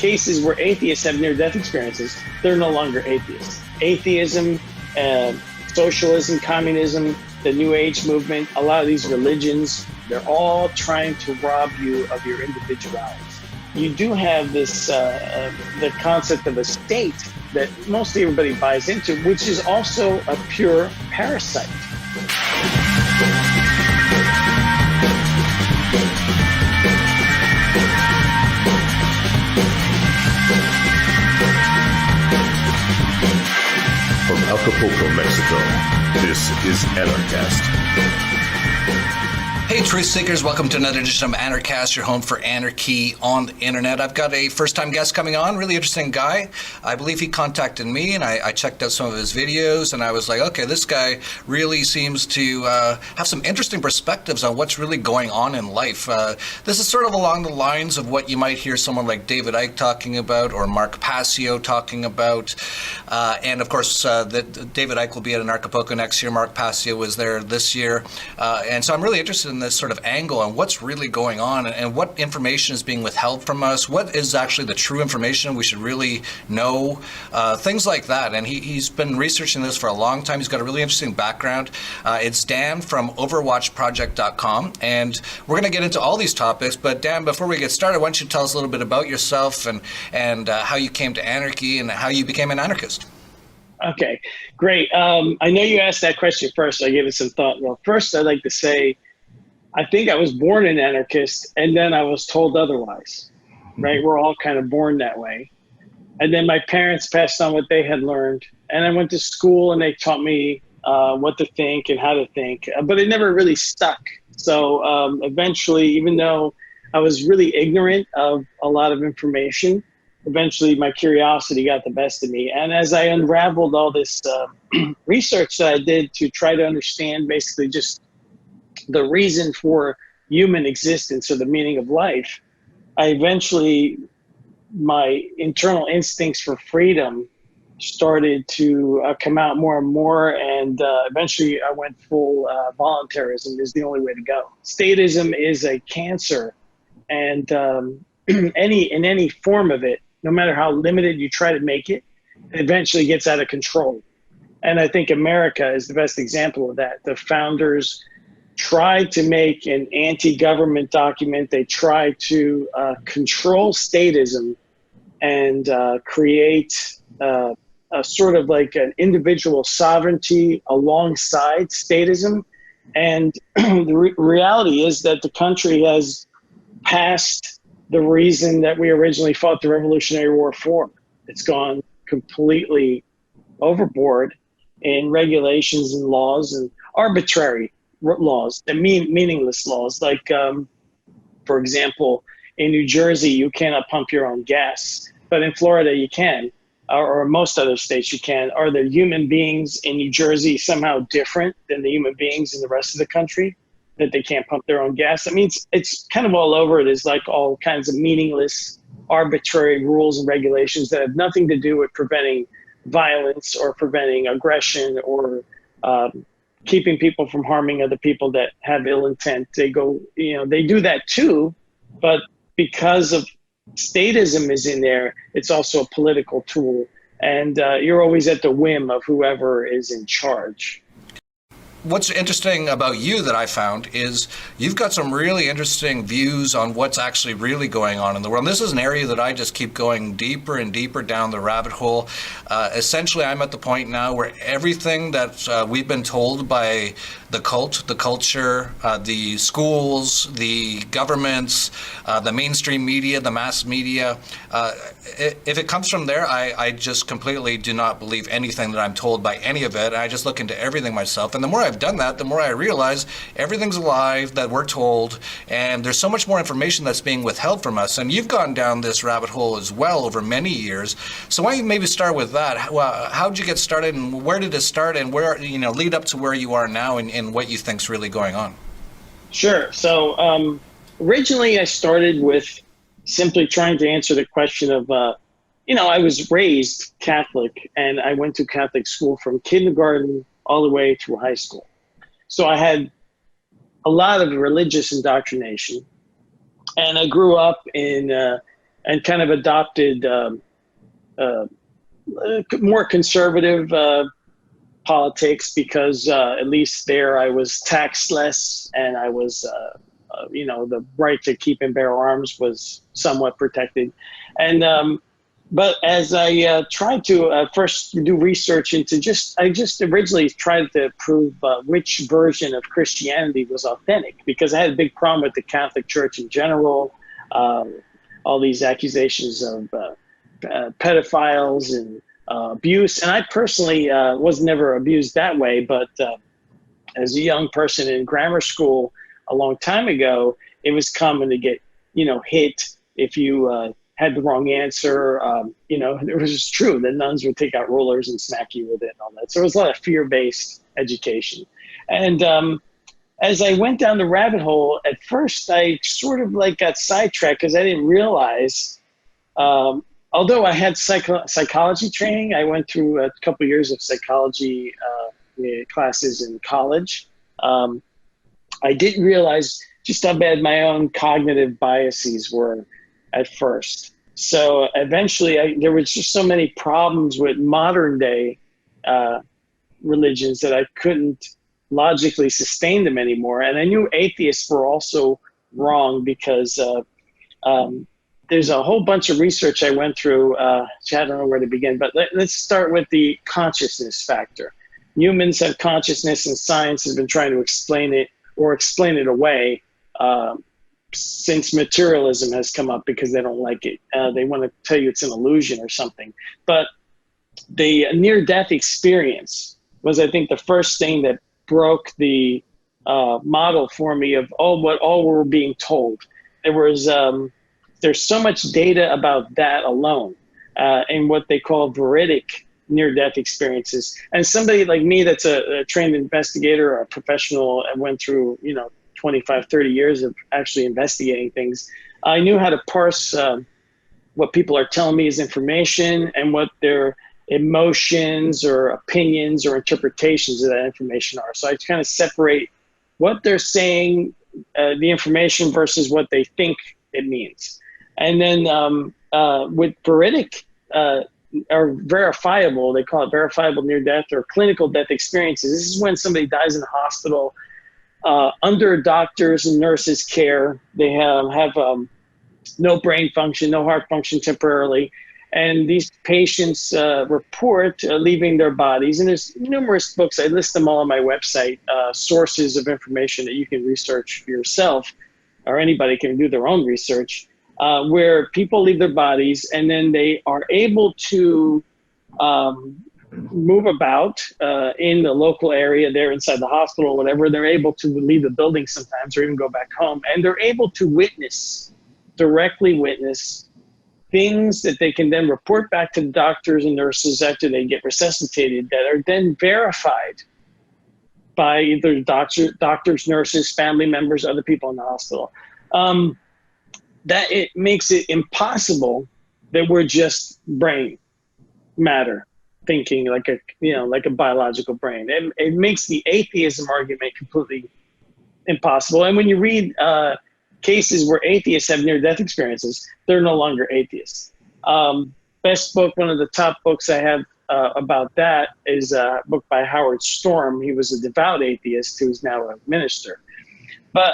cases where atheists have near-death experiences, they're no longer atheists. Atheism, socialism, communism, the New Age movement, a lot of these religions, they're all trying to rob you of your individuality. You do have this, the concept of a state that mostly everybody buys into, which is also a pure parasite. From Acapulco, Mexico, this is Anarchast. Hey, truth seekers, welcome to another edition of Anarchast, your home for anarchy on the internet. I've got a first-time guest coming on, really interesting guy. I believe he contacted me, and I checked out some of his videos, and I was like, okay, this guy really seems to have some interesting perspectives on what's really going on in life. This is sort of along the lines of what you might hear someone like David Icke talking about, or Mark Passio talking about. And of course, David Icke will be at Acapulco next year. Mark Passio was there this year. And so I'm really interested in this sort of angle on what's really going on and what information is being withheld from us, what is actually the true information we should really know, things like that. And he's been researching this for a long time. He's got a really interesting background. It's Dan from overwatchproject.com, and we're going to get into all these topics. But Dan, before we get started, why don't you tell us a little bit about yourself and how you came to anarchy and how you became an anarchist? Okay, great. I know you asked that question first, so I gave it some thought. Well, first, I'd like to say, I think I was born an anarchist, and then I was told otherwise, right? We're all kind of born that way. And then my parents passed on what they had learned, and I went to school, and they taught me what to think and how to think, but it never really stuck. So eventually, even though I was really ignorant of a lot of information, eventually my curiosity got the best of me. And as I unraveled all this research that I did to try to understand basically just the reason for human existence or the meaning of life, my internal instincts for freedom started to come out more and more, and eventually I went full voluntarism is the only way to go. Statism is a cancer, and in any form of it, no matter how limited you try to make it, it eventually gets out of control. And I think America is the best example of that. The founders tried to make an anti-government document. They tried to control statism and create a sort of like an individual sovereignty alongside statism. And the reality is that the country has passed the reason that we originally fought the Revolutionary War for. It's gone completely overboard in regulations and laws and arbitrary laws, and meaningless laws. Like, for example, in New Jersey, you cannot pump your own gas, but in Florida you can, or most other states you can. Are the human beings in New Jersey somehow different than the human beings in the rest of the country, that they can't pump their own gas? I mean, it's kind of all over. It is like all kinds of meaningless, arbitrary rules and regulations that have nothing to do with preventing violence or preventing aggression or keeping people from harming other people that have ill intent. They do that too, but because of statism is in there, it's also a political tool, and you're always at the whim of whoever is in charge. What's interesting about you that I found is you've got some really interesting views on what's actually really going on in the world. And this is an area that I just keep going deeper and deeper down the rabbit hole. Essentially, I'm at the point now where everything that we've been told by the cult, the culture, the schools, the governments, the mainstream media, the mass media, if it comes from there, I just completely do not believe anything that I'm told by any of it. I just look into everything myself. And the more I've done that, the more I realize everything's a lie that we're told, and there's so much more information that's being withheld from us. And you've gone down this rabbit hole as well over many years. So why don't you maybe start with that? How did you get started, and where did it start, and where, lead up to where you are now, and what you think's really going on? Sure. So originally I started with simply trying to answer the question of, I was raised Catholic, and I went to Catholic school from kindergarten all the way through high school. So I had a lot of religious indoctrination, and I grew up in and kind of adopted more conservative politics because at least there I was taxed less, and I was, the right to keep and bear arms was somewhat protected. And but as I tried to first do research into I just originally tried to prove which version of Christianity was authentic, because I had a big problem with the Catholic Church in general, all these accusations of pedophiles and abuse. And I personally was never abused that way, but as a young person in grammar school a long time ago, it was common to get, hit if you had the wrong answer. It was just true. The nuns would take out rulers and smack you with it and all that. So it was a lot of fear-based education. And as I went down the rabbit hole, at first I sort of got sidetracked because I didn't realize, although I had psychology training, I went through a couple years of psychology classes in college. I didn't realize just how bad my own cognitive biases were at first. So eventually there was just so many problems with modern day religions that I couldn't logically sustain them anymore. And I knew atheists were also wrong because there's a whole bunch of research I went through. I don't know where to begin, but let's start with the consciousness factor. Humans have consciousness, and science has been trying to explain it or explain it away since materialism has come up, because they don't like it. They want to tell you it's an illusion or something. But the near-death experience was, I think, the first thing that broke the model for me of what all we're being told. There's so much data about that alone, and what they call veridic near-death experiences. And somebody like me that's a trained investigator or a professional and went through 25, 30 years of actually investigating things, I knew how to parse what people are telling me as information and what their emotions or opinions or interpretations of that information are. So I kind of separate what they're saying, the information, versus what they think it means. And then with veridic or verifiable, they call it verifiable near-death or clinical death experiences. This is when somebody dies in the hospital under doctors' and nurses' care. They have no brain function, no heart function temporarily. And these patients report leaving their bodies. And there's numerous books. I list them all on my website, sources of information that you can research for yourself, or anybody can do their own research, where people leave their bodies and then they are able to move about in the local area there inside the hospital or whatever. They're able to leave the building sometimes or even go back home. And they're able to directly witness things that they can then report back to the doctors and nurses after they get resuscitated, that are then verified by either doctors, nurses, family members, other people in the hospital. That it makes it impossible that we're just brain matter thinking like a biological brain. It makes the atheism argument completely impossible. And when you read cases where atheists have near-death experiences, they're no longer atheists. Best book, one of the top books I have about that is a book by Howard Storm. He was a devout atheist who's now a minister. But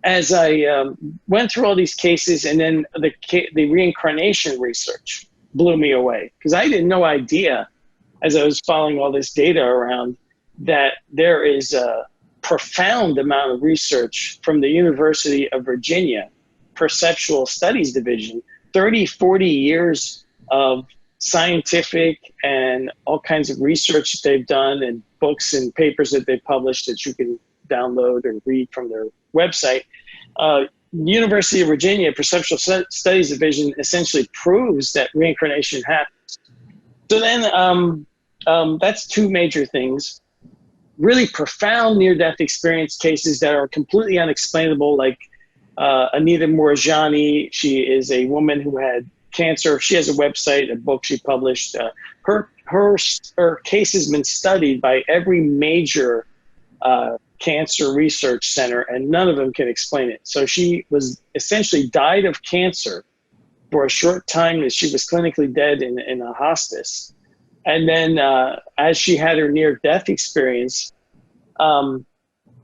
as I went through all these cases, and then the reincarnation research blew me away, because I had no idea, as I was following all this data around, that there is a profound amount of research from the University of Virginia Perceptual Studies Division, 30, 40 years of scientific and all kinds of research that they've done, and books and papers that they published that you can download or read from their website. University of Virginia Perceptual Studies Division essentially proves that reincarnation happens. So then that's two major things. Really profound near-death experience cases that are completely unexplainable, like Anita Morjani. She is a woman who had cancer. She has a website, a book she published. Her case has been studied by every major cancer research center, and none of them can explain it. So she was essentially died of cancer for a short time that she was clinically dead in a hospice. And then as she had her near-death experience,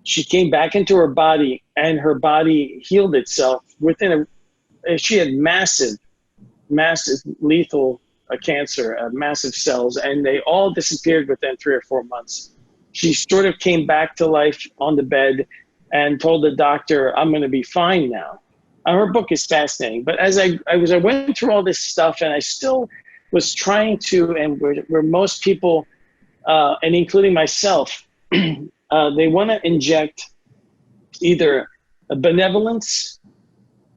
she came back into her body, and her body healed itself she had massive lethal cancer, massive cells, and they all disappeared within 3 or 4 months. She sort of came back to life on the bed and told the doctor, I'm going to be fine now. Her book is fascinating, but as I went through all this stuff, and I still was trying to, and where most people, and including myself, they want to inject either a benevolence,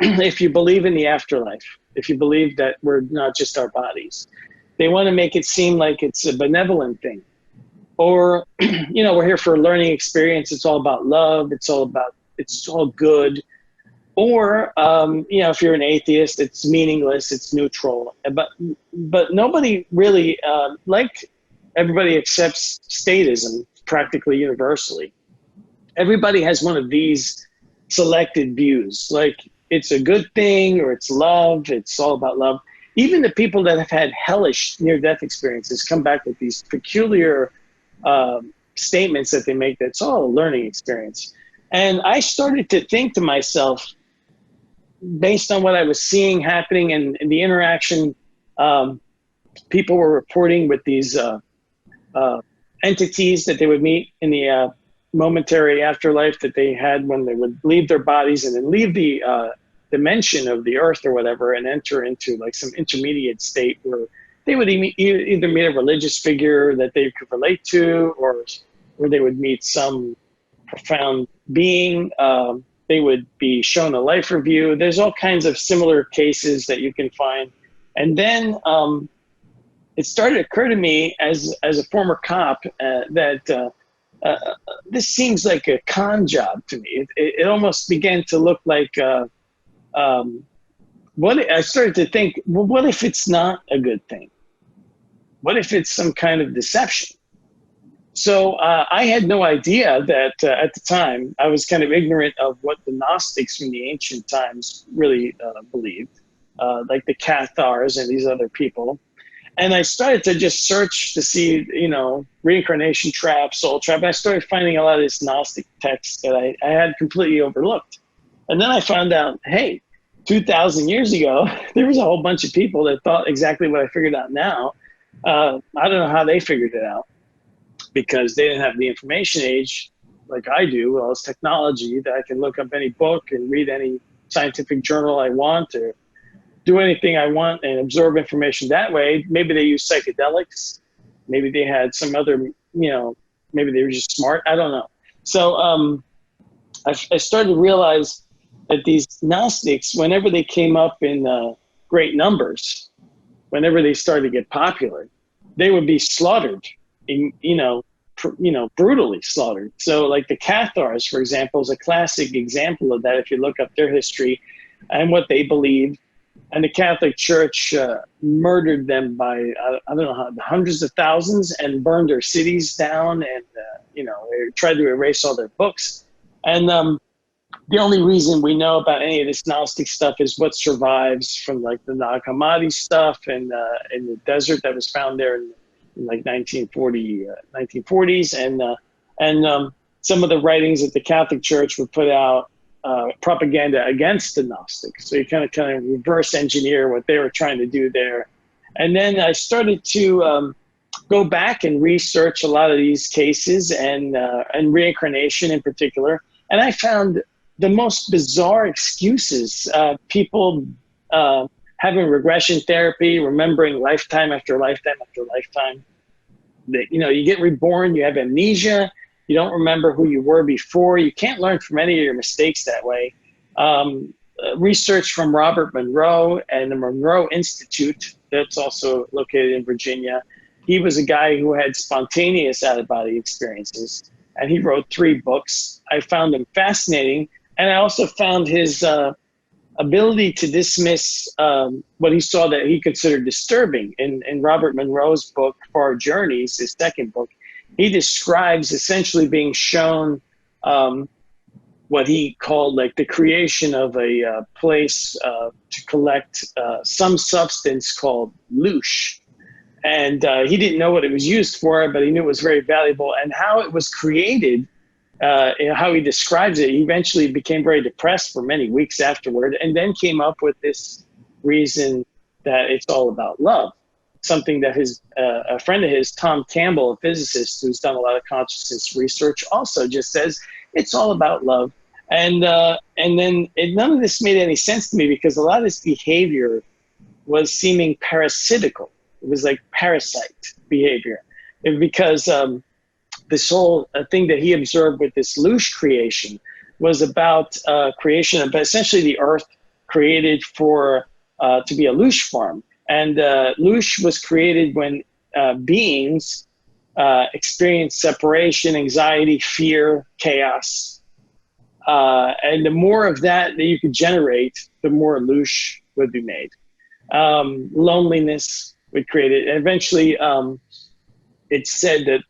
if you believe in the afterlife, if you believe that we're not just our bodies. They want to make it seem like it's a benevolent thing. Or, we're here for a learning experience. It's all about love. It's all good. Or, if you're an atheist, it's meaningless, it's neutral. But nobody really, like everybody accepts statism practically universally. Everybody has one of these selected views, like it's a good thing, or it's love, it's all about love. Even the people that have had hellish near-death experiences come back with these peculiar statements that they make that's all a learning experience. And I started to think to myself, based on what I was seeing happening in the interaction, people were reporting with these entities that they would meet in the momentary afterlife that they had when they would leave their bodies and then leave the dimension of the earth or whatever and enter into like some intermediate state where they would either meet a religious figure that they could relate to, or they would meet some profound being. They would be shown a life review. There's all kinds of similar cases that you can find. And then it started to occur to me as a former cop that this seems like a con job to me. It almost began to look like I started to think, well, what if it's not a good thing? What if it's some kind of deception? So I had no idea that at the time I was kind of ignorant of what the Gnostics from the ancient times really believed, like the Cathars and these other people. And I started to just search to see, reincarnation trap, soul trap. And I started finding a lot of this Gnostic text that I had completely overlooked. And then I found out, hey, 2,000 years ago, there was a whole bunch of people that thought exactly what I figured out now. I don't know how they figured it out, because they didn't have the information age like I do, all this technology that I can look up any book and read any scientific journal I want, or do anything I want and absorb information that way. Maybe they use psychedelics. Maybe they had some other, maybe they were just smart. I don't know. So I started to realize that these Gnostics, whenever they came up in great numbers, whenever they started to get popular, they would be slaughtered, brutally slaughtered. So like the Cathars, for example, is a classic example of that. If you look up their history and what they believed, and the Catholic Church murdered them by, I don't know how, hundreds of thousands, and burned their cities down, and, they tried to erase all their books. And the only reason we know about any of this Gnostic stuff is what survives from like the Nag Hammadi stuff and in the desert that was found there in like 1940s, and some of the writings that the Catholic Church would put out propaganda against the Gnostics. So you kind of reverse engineer what they were trying to do there. And then I started to go back and research a lot of these cases and reincarnation in particular. And I found the most bizarre excuses, people having regression therapy, remembering lifetime after lifetime after lifetime. That, you get reborn, you have amnesia, you don't remember who you were before. You can't learn from any of your mistakes that way. Research from Robert Monroe and the Monroe Institute, that's also located in Virginia. He was a guy who had spontaneous out-of-body experiences, and he wrote 3 books. I found them fascinating, and I also found his ability to dismiss what he saw that he considered disturbing. In Robert Monroe's book, Far Journeys, his second book, he describes essentially being shown what he called like the creation of a place to collect some substance called loosh. And he didn't know what it was used for, but he knew it was very valuable. And how it was created, how he describes it, he eventually became very depressed for many weeks afterward, and then came up with this reason that it's all about love. Something that a friend of his, Tom Campbell, a physicist who's done a lot of consciousness research, also just says it's all about love. And then none of this made any sense to me, because a lot of this behavior was seeming parasitical. It was like parasite behavior, because this whole thing that he observed with this loosh creation was about creation of essentially the earth created for to be a loosh farm. And loosh was created when beings experience separation, anxiety, fear, chaos. And the more of that you could generate, the more loosh would be made. Loneliness would create it. And eventually, it's said that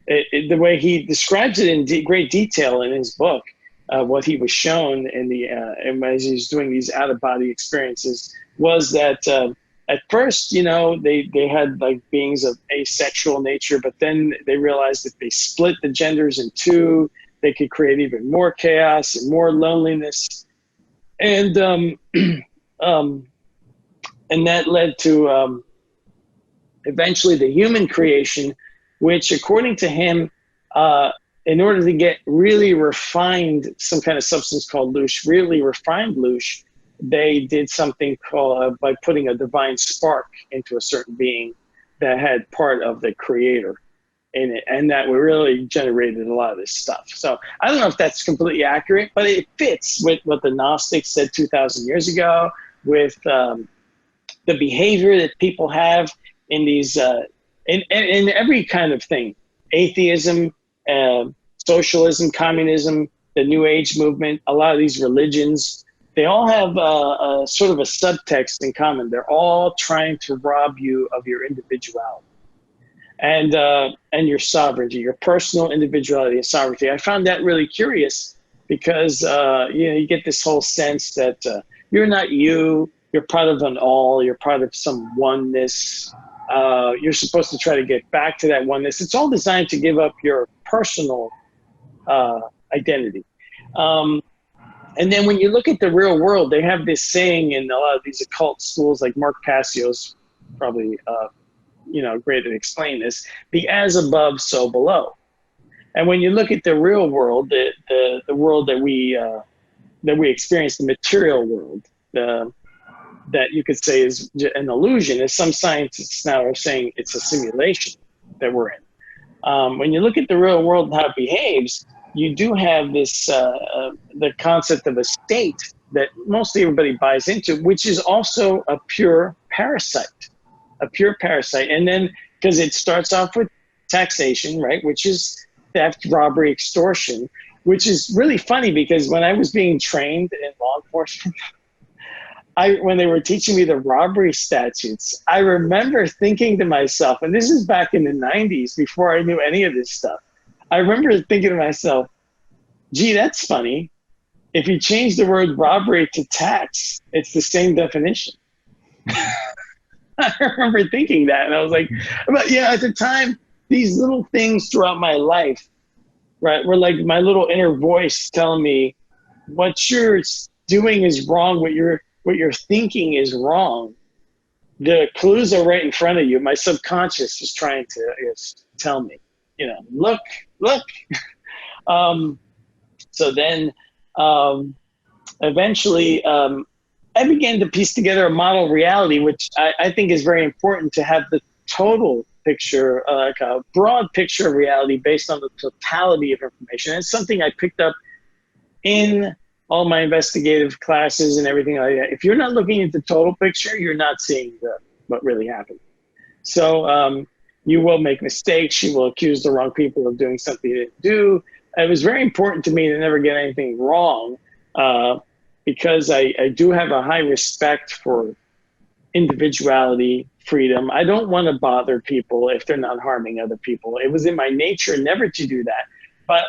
the way he describes it in great detail in his book, what he was shown in and as he was doing these out-of-body experiences, was that at first, they had like beings of asexual nature, but then they realized that they split the genders in two, they could create even more chaos and more loneliness. And that led to eventually the human creation, which according to him, in order to get really refined, some kind of substance called loosh, really refined loosh, they did something called by putting a divine spark into a certain being that had part of the creator in it, and that really generated a lot of this stuff. So I don't know if that's completely accurate, but it fits with what the Gnostics said 2,000 years ago, with the behavior that people have in these in every kind of thing: atheism, socialism, communism, the New Age movement, a lot of these religions. They all have a sort of a subtext in common. They're all trying to rob you of your individuality and your sovereignty, your personal individuality and sovereignty. I found that really curious, because you get this whole sense that you're not you. You're part of an all. You're part of some oneness. You're supposed to try to get back to that oneness. It's all designed to give up your personal identity. And then when you look at the real world, they have this saying in a lot of these occult schools, like Mark Passio's probably great at explaining this: the as above, so below. And when you look at the real world, the world that we experience, the material world, that you could say is an illusion, as some scientists now are saying it's a simulation that we're in. When you look at the real world and how it behaves, you do have this the concept of a state that mostly everybody buys into, which is also a pure parasite. And then, because it starts off with taxation, right, which is theft, robbery, extortion, which is really funny, because when I was being trained in law enforcement, when they were teaching me the robbery statutes, I remember thinking to myself, and this is back in the 90s, before I knew any of this stuff, I remember thinking to myself, gee, that's funny. If you change the word robbery to tax, it's the same definition. I remember thinking that, and I was like, but at the time, these little things throughout my life, right, were like my little inner voice telling me, what you're doing is wrong, what you're thinking is wrong. The clues are right in front of you. My subconscious is trying to tell me, look. So then eventually I began to piece together a model reality, which I think is very important, to have the total picture, like a broad picture of reality based on the totality of information. And it's something I picked up in all my investigative classes and everything like that. If you're not looking at the total picture, you're not seeing what really happened. So you will make mistakes. You will accuse the wrong people of doing something you didn't do. It was very important to me to never get anything wrong, because I do have a high respect for individuality, freedom. I don't want to bother people if they're not harming other people. It was in my nature never to do that. But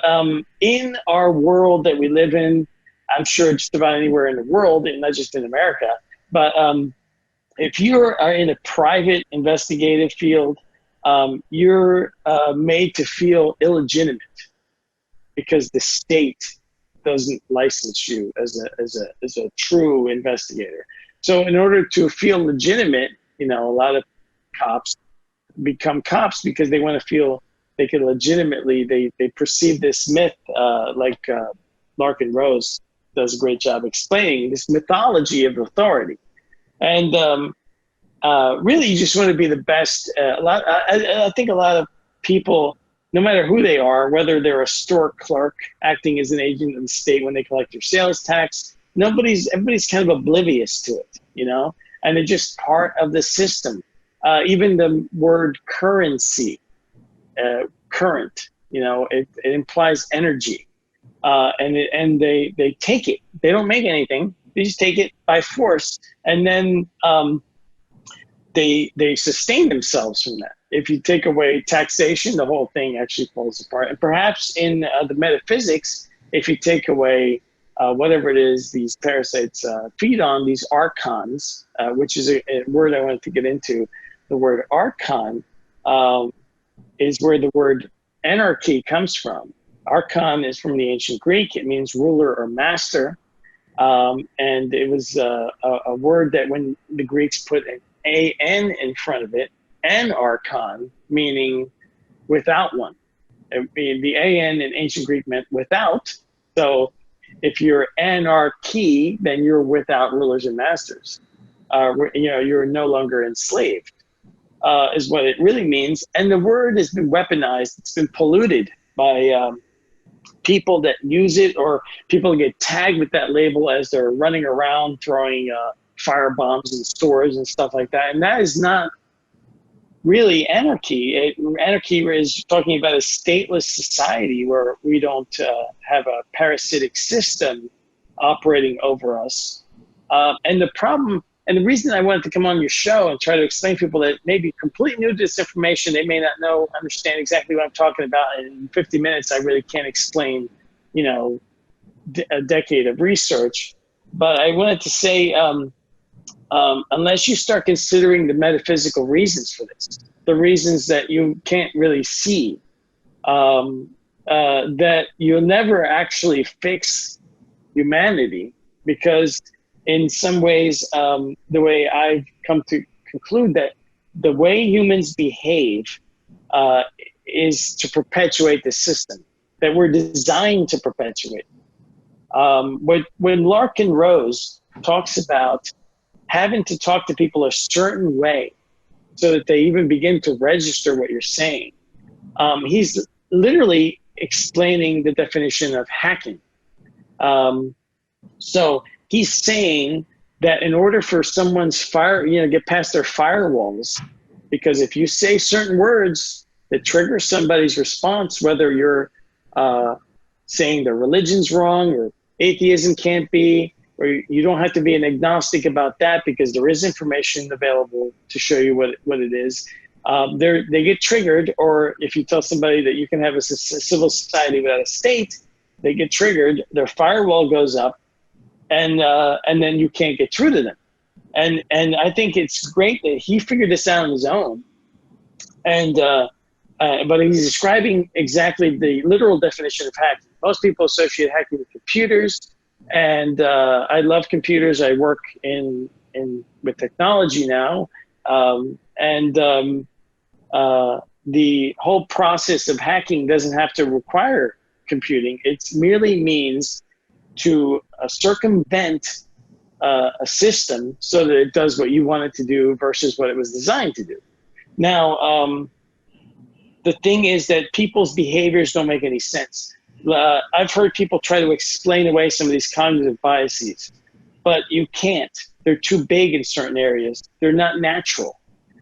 in our world that we live in, I'm sure just about anywhere in the world, and not just in America, but if you are in a private investigative field, you're made to feel illegitimate because the state doesn't license you as a true investigator. So in order to feel legitimate, a lot of cops become cops because they want to feel they can legitimately, they perceive this myth, like Larkin Rose does a great job explaining, this mythology of authority. And really, you just want to be the best. I think a lot of people, no matter who they are, whether they're a store clerk acting as an agent of the state when they collect your sales tax, everybody's kind of oblivious to it, and it's just part of the system. Even the word currency, current, it implies energy, and they take it. They don't make anything. They just take it by force, and then they sustain themselves from that. If you take away taxation, the whole thing actually falls apart. And perhaps in the metaphysics, if you take away whatever it is these parasites feed on, these archons, which is a word I wanted to get into. The word archon is where the word anarchy comes from. Archon is from the ancient Greek. It means ruler or master. And it was a word that when the Greeks put an A-N in front of it, anarchon, meaning without one. The A-N in ancient Greek meant without. So if you're anarchy, then you're without rulers and masters. You're no longer enslaved, is what it really means. And the word has been weaponized. It's been polluted by people that use it, or people get tagged with that label as they're running around throwing fire bombs in stores and stuff like that. And that is not really anarchy. Anarchy is talking about a stateless society where we don't have a parasitic system operating over us. And the problem, and the reason I wanted to come on your show and try to explain to people that may be completely new to this information, they may not understand exactly what I'm talking about. In 50 minutes, I really can't explain, a decade of research. But I wanted to say, unless you start considering the metaphysical reasons for this, the reasons that you can't really see, that you'll never actually fix humanity, because in some ways, the way I've come to conclude that the way humans behave is to perpetuate the system that we're designed to perpetuate. When Larkin Rose talks about having to talk to people a certain way so that they even begin to register what you're saying, he's literally explaining the definition of hacking. So he's saying that in order for someone's get past their firewalls, because if you say certain words that trigger somebody's response, whether you're saying their religion's wrong or atheism can't be, or you don't have to be an agnostic about that because there is information available to show you what it is. They get triggered, or if you tell somebody that you can have a civil society without a state, they get triggered, their firewall goes up, and then you can't get through to them. And I think it's great that he figured this out on his own. But he's describing exactly the literal definition of hacking. Most people associate hacking with computers, and I love computers. I work with technology now, the whole process of hacking doesn't have to require computing. It merely means to circumvent a system so that it does what you want it to do versus what it was designed to do. Now, the thing is that people's behaviors don't make any sense. I've heard people try to explain away some of these cognitive biases, but you can't. They're too big in certain areas. They're not natural.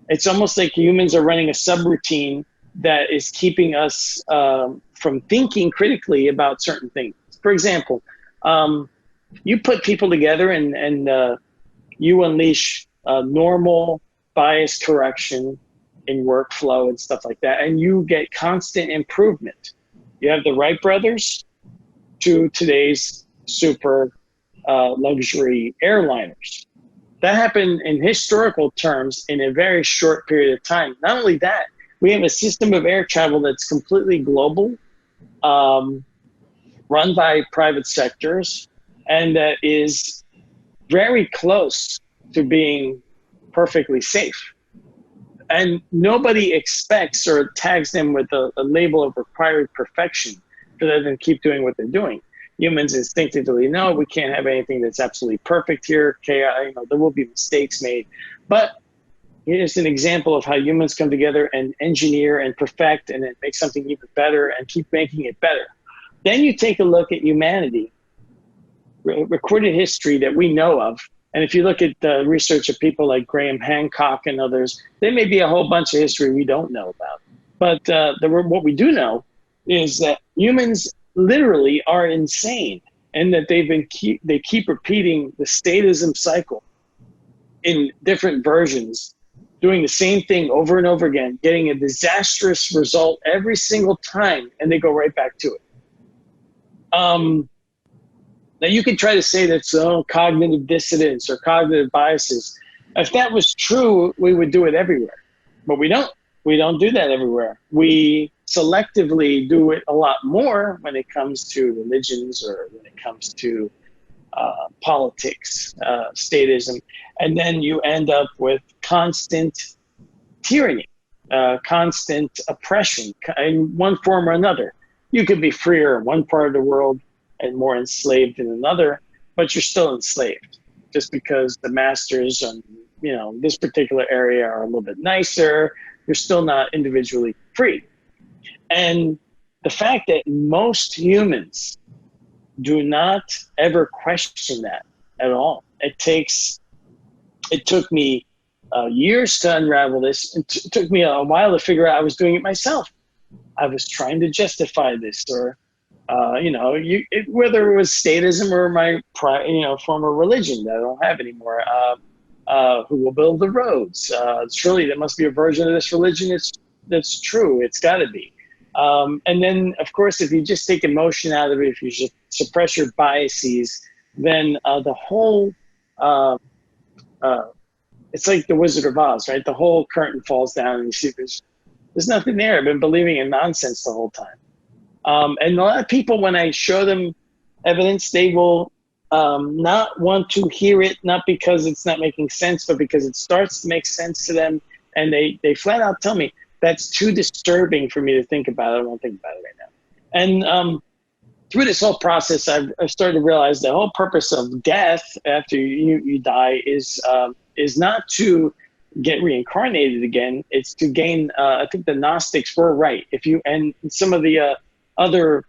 It's almost like humans are running a subroutine that is keeping us from thinking critically about certain things. For example, you put people together and you unleash normal bias correction in workflow and stuff like that, and you get constant improvement. You have the Wright brothers to today's super luxury airliners. That happened in historical terms in a very short period of time. Not only that, we have a system of air travel that's completely global, run by private sectors, and that is very close to being perfectly safe. And nobody expects or tags them with a label of required perfection for them to keep doing what they're doing. Humans instinctively know we can't have anything that's absolutely perfect here. Okay, there will be mistakes made. But here's an example of how humans come together and engineer and perfect and then make something even better and keep making it better. Then you take a look at humanity, recorded history that we know of. And if you look at the research of people like Graham Hancock and others, there may be a whole bunch of history we don't know about. But what we do know is that humans literally are insane, and that they keep repeating the statism cycle in different versions, doing the same thing over and over again, getting a disastrous result every single time, and they go right back to it. Now you could try to say that's cognitive dissonance or cognitive biases. If that was true, we would do it everywhere, but we don't. We don't do that everywhere. We selectively do it a lot more when it comes to religions or when it comes to politics, statism, and then you end up with constant tyranny, constant oppression in one form or another. You could be freer in one part of the world and more enslaved in another, but you're still enslaved just because the masters on this particular area are a little bit nicer. You're still not individually free. And the fact that most humans do not ever question that at all. It took me years to unravel this. It took me a while to figure out I was doing it myself. I was trying to justify this, or whether it was statism or my former religion that I don't have anymore. Who will build the roads? Surely there must be a version of this religion that's true. It's got to be. And then, of course, if you just take emotion out of it, if you just suppress your biases, then the whole it's like the Wizard of Oz, right? The whole curtain falls down, and you see there's nothing there. I've been believing in nonsense the whole time. And a lot of people, when I show them evidence, they will not want to hear it, not because it's not making sense, but because it starts to make sense to them. And they flat out tell me, that's too disturbing for me to think about. I don't want to think about it right now. And through this whole process, I've started to realize the whole purpose of death after you die is not to get reincarnated again. It's to gain, I think the Gnostics were right. And some of the other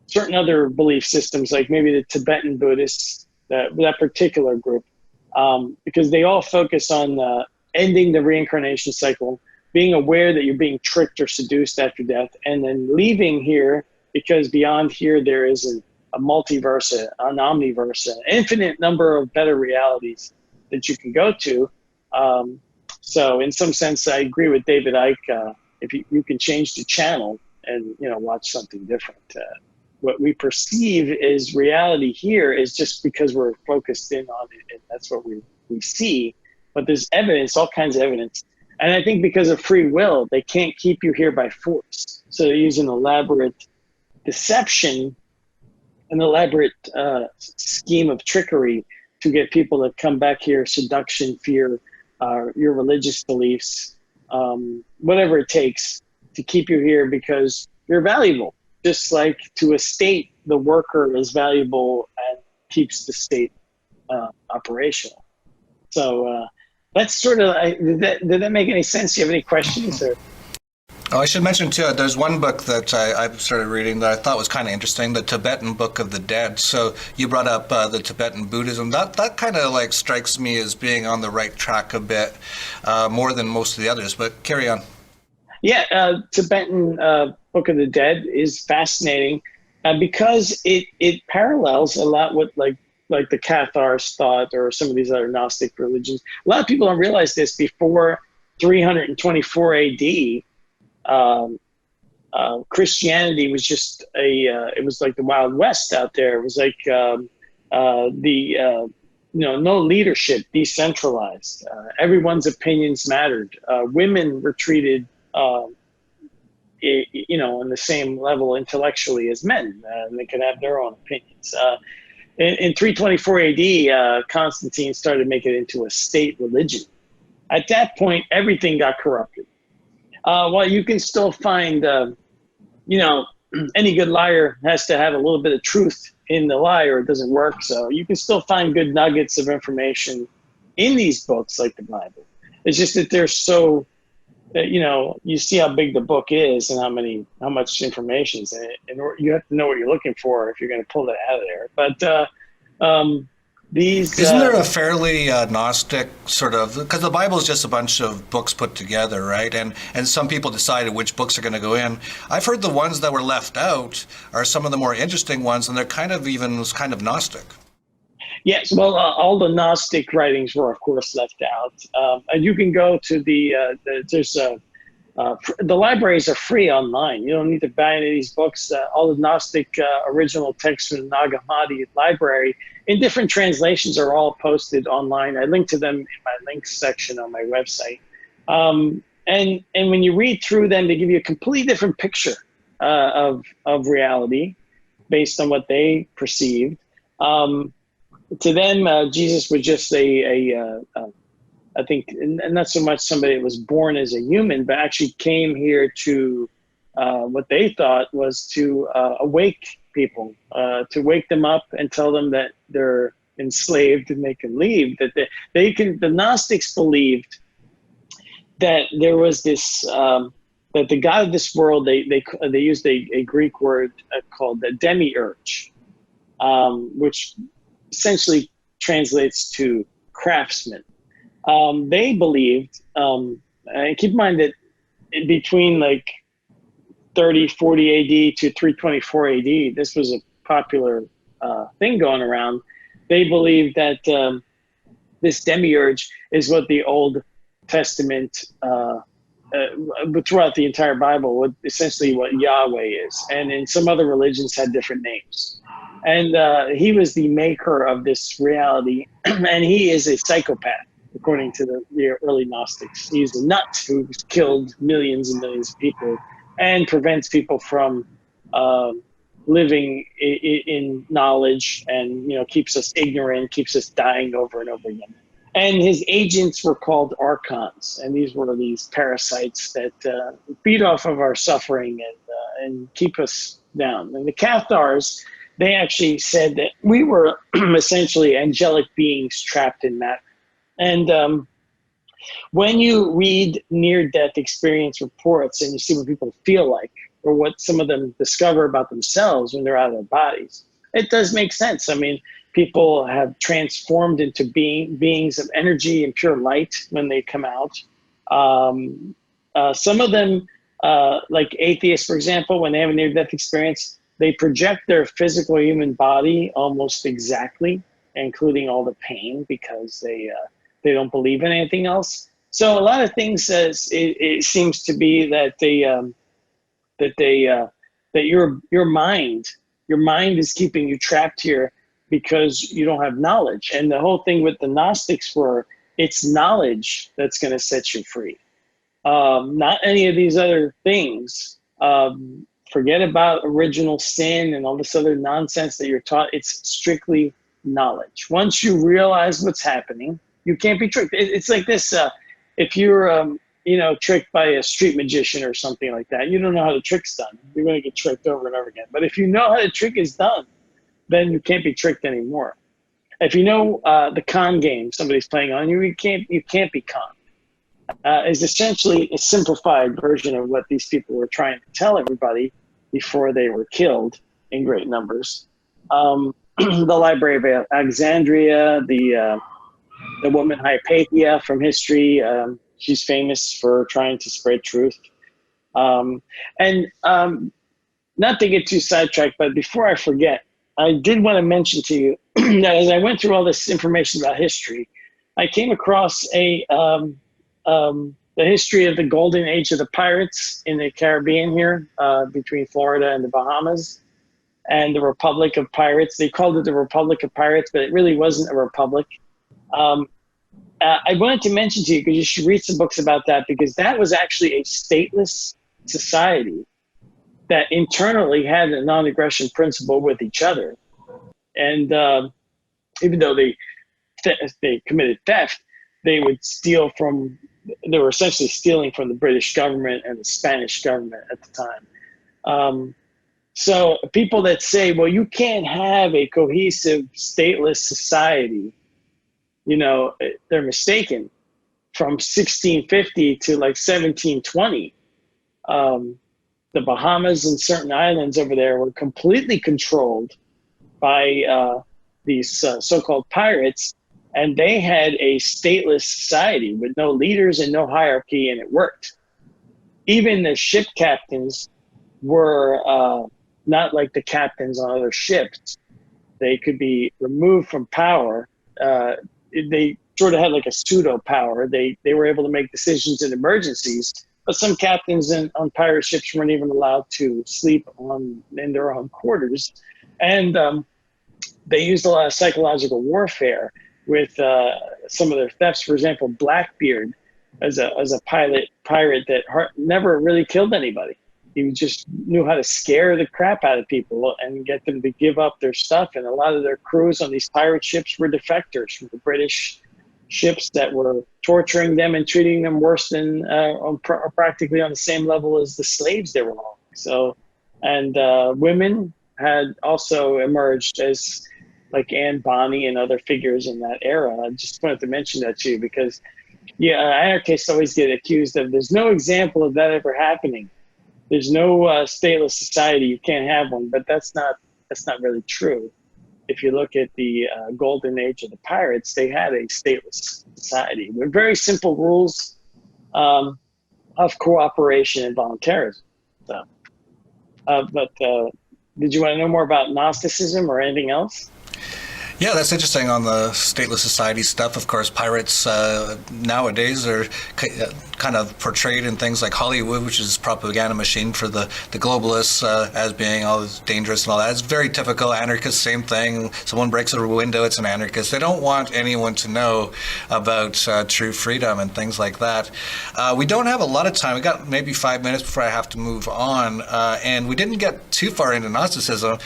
certain other belief systems, like maybe the Tibetan Buddhists, that particular group, because they all focus on ending the reincarnation cycle, being aware that you're being tricked or seduced after death, and then leaving here because beyond here there is a multiverse, an omniverse, an infinite number of better realities that you can go to. So in some sense, I agree with David Icke. If you can change the channel and watch something different. What we perceive as reality here is just because we're focused in on it, and that's what we see. But there's evidence, all kinds of evidence. And I think because of free will, they can't keep you here by force. So they use an elaborate deception, an elaborate scheme of trickery to get people to come back here, seduction, fear, your religious beliefs, whatever it takes to keep you here because you're valuable. Just like to a state, the worker is valuable and keeps the state operational. So that's sort of, did that make any sense? Do you have any questions? Or? Oh, I should mention too, there's one book that I started reading that I thought was kind of interesting, the Tibetan Book of the Dead. So you brought up the Tibetan Buddhism. That kind of like strikes me as being on the right track a bit, more than most of the others, but carry on. Yeah, Tibetan Book of the Dead is fascinating because it parallels a lot with like the Cathars thought or some of these other Gnostic religions. A lot of people don't realize this. Before 324 AD, Christianity was just it was like the Wild West out there. It was like no leadership, decentralized. Everyone's opinions mattered. Women were treated, on the same level intellectually as men. They could have their own opinions. In 324 AD, Constantine started making it into a state religion. At that point, everything got corrupted. While you can still find, any good liar has to have a little bit of truth in the lie or it doesn't work. So you can still find good nuggets of information in these books like the Bible. It's just that they're so, you see how big the book is and how much information is in it. And you have to know what you're looking for if you're going to pull that out of there. But Isn't there a fairly Gnostic sort of, because the Bible is just a bunch of books put together, right? And some people decided which books are going to go in. I've heard the ones that were left out are some of the more interesting ones, and they're kind of Gnostic. Yes, well, all the Gnostic writings were, of course, left out. And you can go to the libraries are free online. You don't need to buy any of these books. All the Gnostic original texts from the Nag Hammadi library in different translations are all posted online. I link to them in my links section on my website. And when you read through them, they give you a completely different picture of reality based on what they perceived. To them, Jesus was just I think, and not so much somebody that was born as a human, but actually came here to what they thought was to awake people, to wake them up and tell them that they're enslaved and they can leave. That the Gnostics believed that there was this that the God of this world. They used a Greek word called the Demiurge, which essentially translates to craftsman. They believed, and keep in mind that between like 30, 40 AD to 324 AD, this was a popular thing going around. They believed that this Demiurge is what the Old Testament, throughout the entire Bible, essentially what Yahweh is. And in some other religions had different names. And he was the maker of this reality, and he is a psychopath. According to the early Gnostics, he's a nut who's killed millions and millions of people and prevents people from living in knowledge, and keeps us ignorant, keeps us dying over and over again. And his agents were called archons, and these were these parasites that feed off of our suffering and keep us down. And the Cathars, they actually said that we were essentially angelic beings trapped in matter. And when you read near-death experience reports and you see what people feel like or what some of them discover about themselves when they're out of their bodies, it does make sense. I mean, people have transformed into beings of energy and pure light when they come out. Some of them, like atheists, for example, when they have a near-death experience, they project their physical human body almost exactly, including all the pain, because they don't believe in anything else. So a lot of things it seems to be that your mind is keeping you trapped here because you don't have knowledge. And the whole thing with the Gnostics were, it's knowledge that's going to set you free, not any of these other things. Forget about original sin and all this other nonsense that you're taught. It's strictly knowledge. Once you realize what's happening, you can't be tricked. It's like this. If you're, tricked by a street magician or something like that, you don't know how the trick's done. You're going to get tricked over and over again. But if you know how the trick is done, then you can't be tricked anymore. If you know the con game somebody's playing on you, you can't be conned. Is essentially a simplified version of what these people were trying to tell everybody before they were killed in great numbers. The Library of Alexandria, the woman Hypatia from history, she's famous for trying to spread truth. Not to get too sidetracked, but before I forget, I did want to mention to you that as I went through all this information about history, I came across a the history of the golden age of the pirates in the Caribbean here, between Florida and the Bahamas, and the Republic of Pirates. They called it the Republic of Pirates, but it really wasn't a republic. I wanted to mention to you, because you should read some books about that, because that was actually a stateless society that internally had a non-aggression principle with each other. And even though they committed theft, they would steal from, they were essentially stealing from the British government and the Spanish government at the time. So people that say, well, you can't have a cohesive stateless society, you know, they're mistaken. From 1650 to like 1720, the Bahamas and certain islands over there were completely controlled by these so-called pirates, and they had a stateless society with no leaders and no hierarchy, and it worked. Even the ship captains were not like the captains on other ships. They could be removed from power. They sort of had like a pseudo power. They were able to make decisions in emergencies, but some captains on pirate ships weren't even allowed to sleep in their own quarters. And they used a lot of psychological warfare with some of their thefts. For example, Blackbeard, as a pirate that never really killed anybody. He just knew how to scare the crap out of people and get them to give up their stuff. And a lot of their crews on these pirate ships were defectors from the British ships that were torturing them and treating them worse than practically on the same level as the slaves they were on. So, and women had also emerged as like Anne Bonny and other figures in that era. I just wanted to mention that to you because, anarchists always get accused of, there's no example of that ever happening. There's no stateless society, you can't have one, but that's not really true. If you look at the golden age of the pirates, they had a stateless society with very simple rules of cooperation and voluntarism. So, but did you want to know more about Gnosticism or anything else? Yeah, that's interesting on the stateless society stuff. Of course, pirates nowadays are kind of portrayed in things like Hollywood, which is a propaganda machine for the globalists as being all dangerous and all that. It's very typical. Anarchists, same thing. Someone breaks a window, it's an anarchist. They don't want anyone to know about true freedom and things like that. We don't have a lot of time. We got maybe 5 minutes before I have to move on. And we didn't get too far into Gnosticism.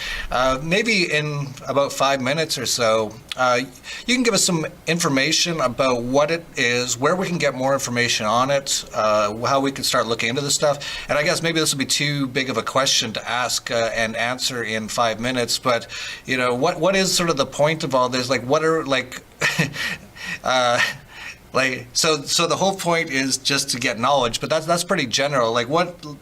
Maybe in about 5 minutes or so, you can give us some information about what it is, where we can get more information on it, how we can start looking into this stuff. And I guess maybe this will be too big of a question to ask and answer in 5 minutes, but you know, what is sort of the point of all this? Like, what are like so the whole point is just to get knowledge, but that's pretty general. Like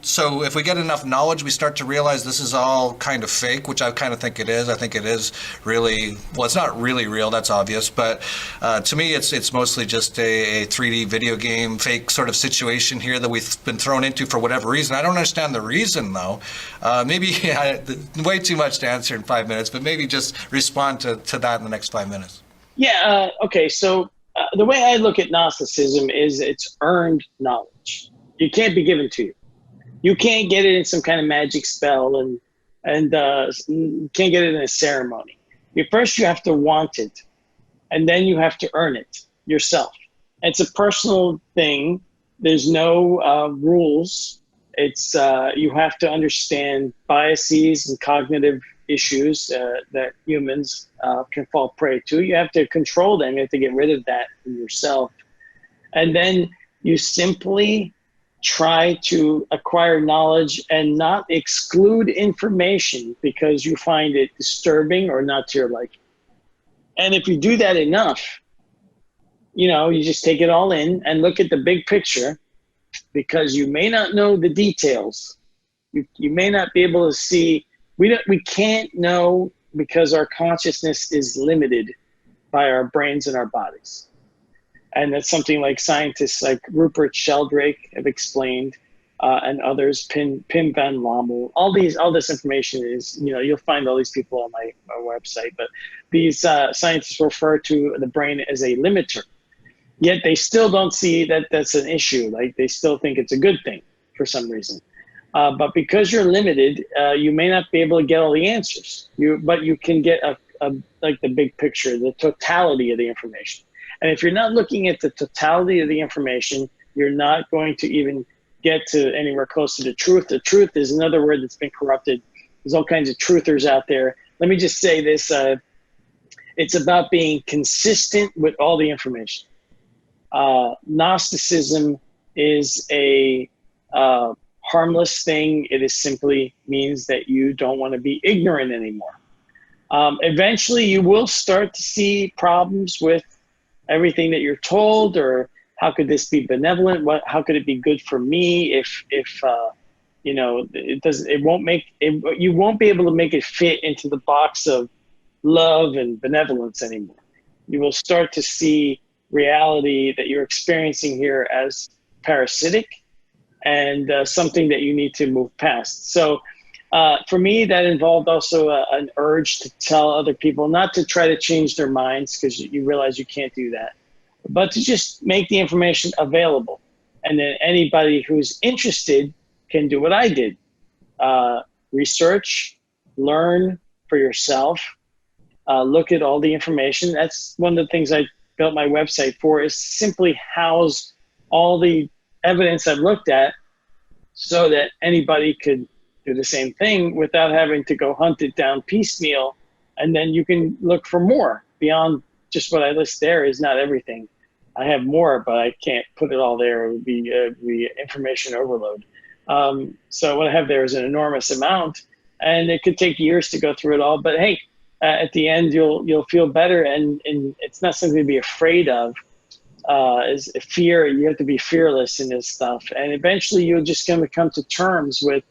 so if we get enough knowledge, we start to realize this is all kind of fake, which I kind of think it is. I think it is really, well, it's not really real, that's obvious, but to me it's mostly just a 3D video game fake sort of situation here that we've been thrown into for whatever reason. I don't understand the reason though. Maybe way too much to answer in 5 minutes, but maybe just respond to that in the next 5 minutes. Yeah, okay, so the way I look at Gnosticism is it's earned knowledge. It can't be given to you. You can't get it in some kind of magic spell and you can't get it in a ceremony. First you have to want it, and then you have to earn it yourself. It's a personal thing. There's no rules. It's you have to understand biases and cognitive issues that humans can fall prey to. You have to control them. You have to get rid of that in yourself. And then you simply try to acquire knowledge and not exclude information because you find it disturbing or not to your liking. And if you do that enough, you know, you just take it all in and look at the big picture, because you may not know the details. You may not be able to see. We can't know because our consciousness is limited by our brains and our bodies. And that's something like scientists like Rupert Sheldrake have explained, and others, Pim van Lommel. All this information is, you know, you'll find all these people on my website, but these scientists refer to the brain as a limiter. Yet they still don't see that that's an issue. Like they still think it's a good thing for some reason. But because you're limited, you may not be able to get all the answers. But you can get like the big picture, the totality of the information. And if you're not looking at the totality of the information, you're not going to even get to anywhere close to the truth. The truth is another word that's been corrupted. There's all kinds of truthers out there. Let me just say this. It's about being consistent with all the information. Gnosticism is a harmless thing. It is simply means that you don't want to be ignorant anymore. Eventually, you will start to see problems with everything that you're told, or how could this be benevolent? How could it be good for me if you know, you won't be able to make it fit into the box of love and benevolence anymore. You will start to see reality that you're experiencing here as parasitic and something that you need to move past. So for me, that involved also an urge to tell other people not to try to change their minds, because you realize you can't do that, but to just make the information available. And then anybody who's interested can do what I did. Research, learn for yourself, look at all the information. That's one of the things I built my website for, is simply house all the evidence I've looked at so that anybody could do the same thing without having to go hunt it down piecemeal. And then you can look for more beyond just what I list there. Is not everything. I have more, but I can't put it all there. It would be information overload. So what I have there is an enormous amount, and it could take years to go through it all. But hey, at the end, you'll feel better, and it's not something to be afraid of. Is fear. You have to be fearless in this stuff, and eventually you're just going to come to terms with,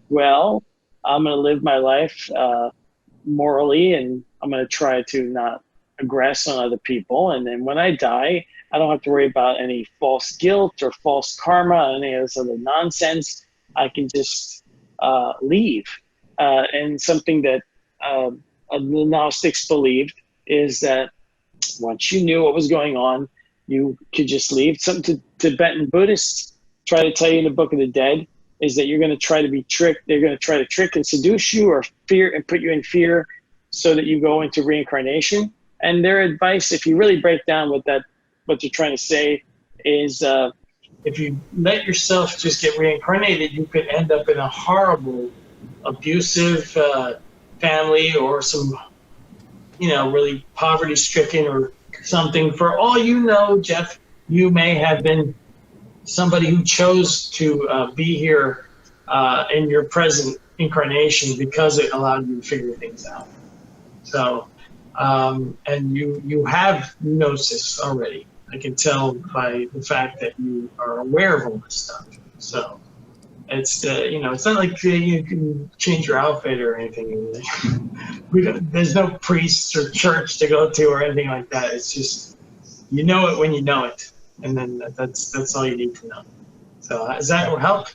well, I'm going to live my life morally, and I'm going to try to not aggress on other people. And then when I die, I don't have to worry about any false guilt or false karma, any of this other nonsense. I can just leave. And something that the Gnostics believed is that once you knew what was going on, you could just leave. Something Tibetan Buddhists try to tell you in the Book of the Dead is that you're going to try to be tricked. They're going to try to trick and seduce you, or fear and put you in fear, so that you go into reincarnation. And their advice, if you really break down what they're trying to say, is if you let yourself just get reincarnated, you could end up in a horrible, abusive family, or some, really poverty-stricken or something. For all you know, Jeff, you may have been somebody who chose to be here in your present incarnation because it allowed you to figure things out. So, and you have gnosis already. I can tell by the fact that you are aware of all this stuff. So it's it's not like you can change your outfit or anything. There's no priest or church to go to or anything like that. It's just, you know it when you know it, and then that's all you need to know. So does that help?